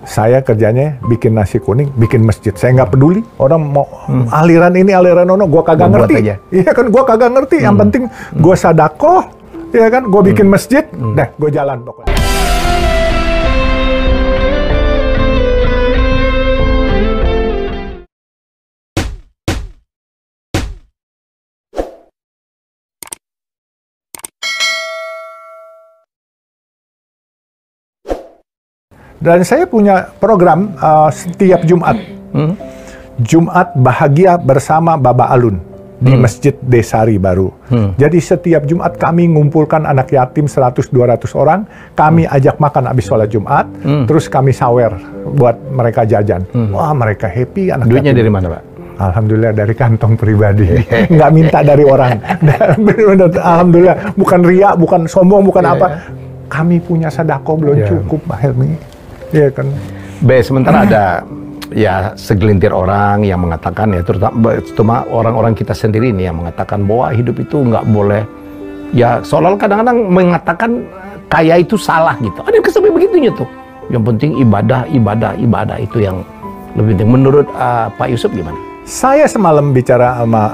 Saya kerjanya bikin nasi kuning, bikin masjid. Saya nggak peduli orang mau aliran ini, aliran ono, gue kagak ngerti. Iya kan, gue kagak ngerti. Yang penting gue sadakoh, ya kan, gue bikin masjid, dah gue jalan pokoknya. Dan saya punya program setiap Jumat. Jumat Bahagia bersama Baba Alun di Masjid Desari Baru. Jadi setiap Jumat kami ngumpulkan anak yatim 100-200 orang, kami ajak makan habis sholat Jumat, terus kami sawer buat mereka jajan. Wah, mereka happy anak Duitnya yatim. dari mana, Pak? Alhamdulillah dari kantong pribadi, nggak minta dari orang. Alhamdulillah, bukan ria, bukan sombong, bukan apa. Kami punya sedekah belum cukup, Pak Helmi. Iya kan. Sementara ada ya segelintir orang yang mengatakan ya, terutama orang-orang kita sendiri ini yang mengatakan bahwa hidup itu nggak boleh, ya seolah-olah kadang-kadang mengatakan kaya itu salah gitu. Ada yang sampai begitunya tuh. Yang penting ibadah itu yang lebih penting. Menurut Pak Yusuf gimana? Saya semalam bicara sama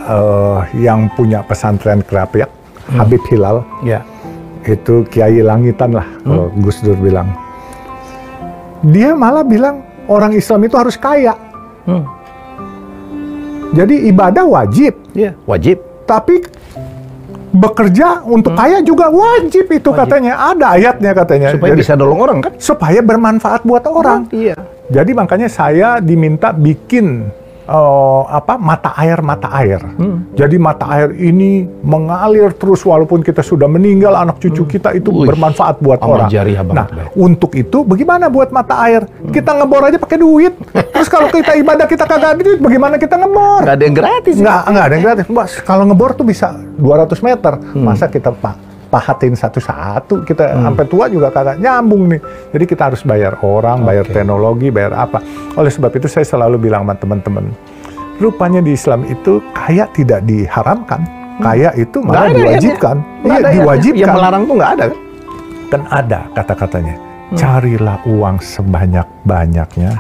yang punya pesantren Kerapiak, Habib Hilal. Ya. Itu Kiai Langitan lah, kalau Gus Dur bilang. Dia malah bilang orang Islam itu harus kaya. Jadi ibadah wajib. Iya, wajib. Tapi bekerja untuk kaya juga wajib itu katanya. Ada ayatnya katanya. Supaya jadi, bisa nolong orang kan? supaya bermanfaat buat orang. Iya. Jadi makanya saya diminta bikin mata air. Jadi mata air ini mengalir terus walaupun kita sudah meninggal, anak cucu kita itu bermanfaat buat orang. Nah, untuk itu bagaimana buat mata air? Kita ngebor aja pakai duit. Terus kalau kita ibadah kita kagak ada duit, bagaimana kita ngebor? Nggak ada yang gratis. Nggak ada yang gratis. Kalau ngebor tuh bisa 200 meter. Masa kita pahatin satu-satu, kita sampai tua juga kagak nyambung nih. Jadi kita harus bayar orang, bayar teknologi, bayar apa. Oleh sebab itu saya selalu bilang sama teman-teman, rupanya di Islam itu kaya tidak diharamkan, kaya itu malah diwajibkan. Iya, diwajibkan. Yang melarang tuh nggak ada kan? Kan ada kata-katanya. Carilah uang sebanyak-banyaknya,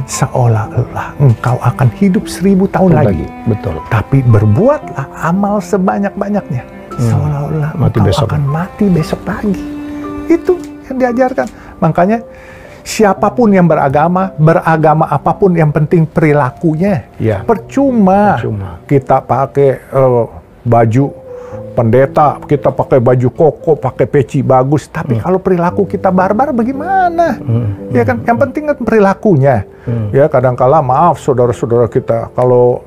seolah-olah engkau akan hidup 1000 tahun lagi. Betul. Tapi berbuatlah amal sebanyak-banyaknya, seolah-olah engkau akan mati besok pagi. Itu yang diajarkan. Makanya siapapun yang beragama apapun, yang penting perilakunya. Percuma kita pakai baju pendeta, kita pakai baju koko, pakai peci bagus, tapi kalau perilaku kita barbar bagaimana? Ya kan, yang penting kan perilakunya. Ya kadang-kala maaf saudara-saudara kita kalau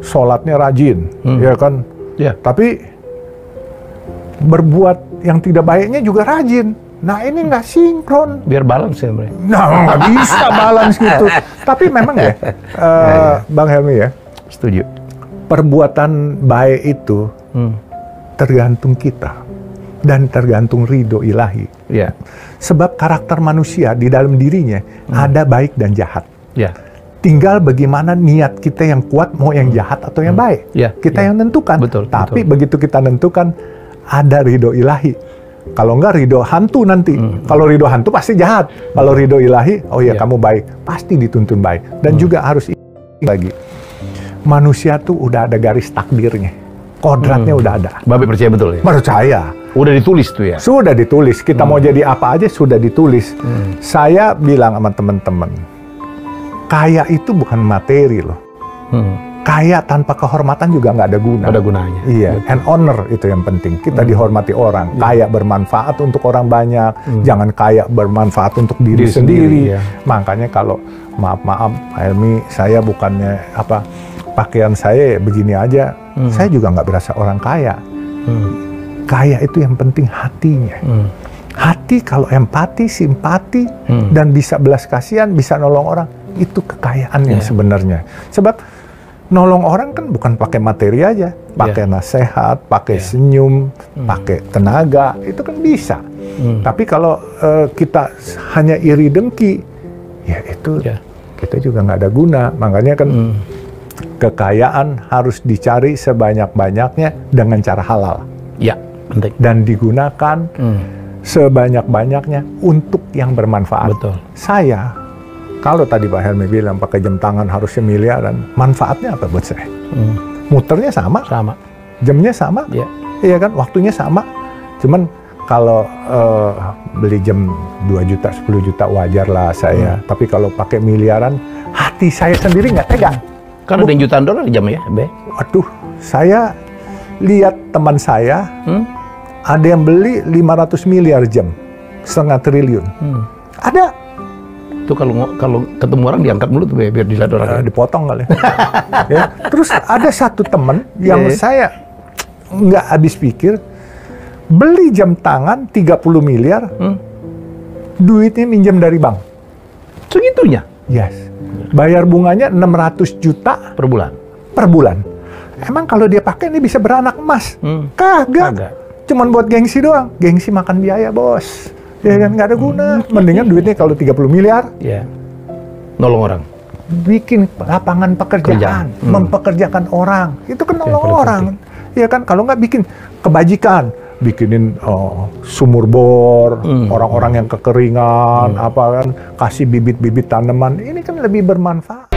sholatnya rajin, ya kan. Tapi berbuat yang tidak baiknya juga rajin. Nah ini nggak sinkron. Biar balance ya, Bre. Nah nggak bisa balance gitu. Tapi memang ya, Bang Helmi ya, setuju. Perbuatan baik itu tergantung kita dan tergantung ridho ilahi. Sebab karakter manusia di dalam dirinya ada baik dan jahat. Tinggal bagaimana niat kita yang kuat, mau yang jahat atau yang baik. Kita yang tentukan. Tapi begitu kita tentukan, ada ridho ilahi. Kalau enggak ridho hantu nanti. Kalau ridho hantu pasti jahat. Kalau ridho ilahi, oh ya kamu baik, pasti dituntun baik. Dan juga harus lagi, manusia tuh udah ada garis takdirnya, kodratnya udah ada. Babe percaya betul ya? Percaya. Udah ditulis tuh ya? Sudah ditulis. Kita mau jadi apa aja sudah ditulis. Saya bilang sama teman-teman, kaya itu bukan materi loh. Kaya tanpa kehormatan juga nggak ada guna. Ada gunanya. Iya, and honor itu yang penting. Kita dihormati orang. Kaya bermanfaat untuk orang banyak. Jangan kaya bermanfaat untuk diri sendiri. Makanya kalau maaf Helmi, saya bukannya pakaian saya begini aja. Saya juga nggak berasa orang kaya. Kaya itu yang penting hatinya. Hati kalau empati, simpati, dan bisa belas kasihan, bisa nolong orang, itu kekayaan yang sebenarnya. Sebab nolong orang kan bukan pakai materi aja, pakai nasihat, pakai senyum, pakai tenaga, itu kan bisa. Tapi kalau kita hanya iri dengki, ya itu kita juga nggak ada guna. Makanya kan kekayaan harus dicari sebanyak-banyaknya dengan cara halal. Penting. Dan digunakan sebanyak-banyaknya untuk yang bermanfaat. Betul. Saya, kalau tadi Pak Helmi bilang pakai jam tangan harusnya miliaran, manfaatnya apa buat saya? Muternya sama, jamnya sama, iya kan, waktunya sama. Cuman kalau beli jam 2 juta, 10 juta wajar lah saya. Tapi kalau pakai miliaran, hati saya sendiri nggak tega. Kan ada yang jutaan dolar jam ya, Be? Waduh, saya lihat teman saya, ada yang beli 500 miliar jam, 1,5 triliun. Ada. Itu kalau ketemu orang diangkat mulut tuh, biar dilihat orang. Dipotong kali. Ya. Terus ada satu teman yang saya nggak habis pikir, beli jam tangan 30 miliar, duitnya minjem dari bank. Segitunya? Yes. Bayar bunganya 600 juta per bulan. Per bulan. Emang kalau dia pakai ini bisa beranak emas? Kagak. Cuman buat gengsi doang. Gengsi makan biaya, bos. Ya kan, nggak ada guna. Mendingan duitnya kalau 30 miliar. Nolong orang. Bikin lapangan pekerjaan. Mempekerjakan orang. Itu kan nolong orang. Ya kan, kalau nggak bikin kebajikan. Bikinin sumur bor, orang-orang yang kekeringan, apa kan, kasih bibit-bibit tanaman. Ini kan lebih bermanfaat.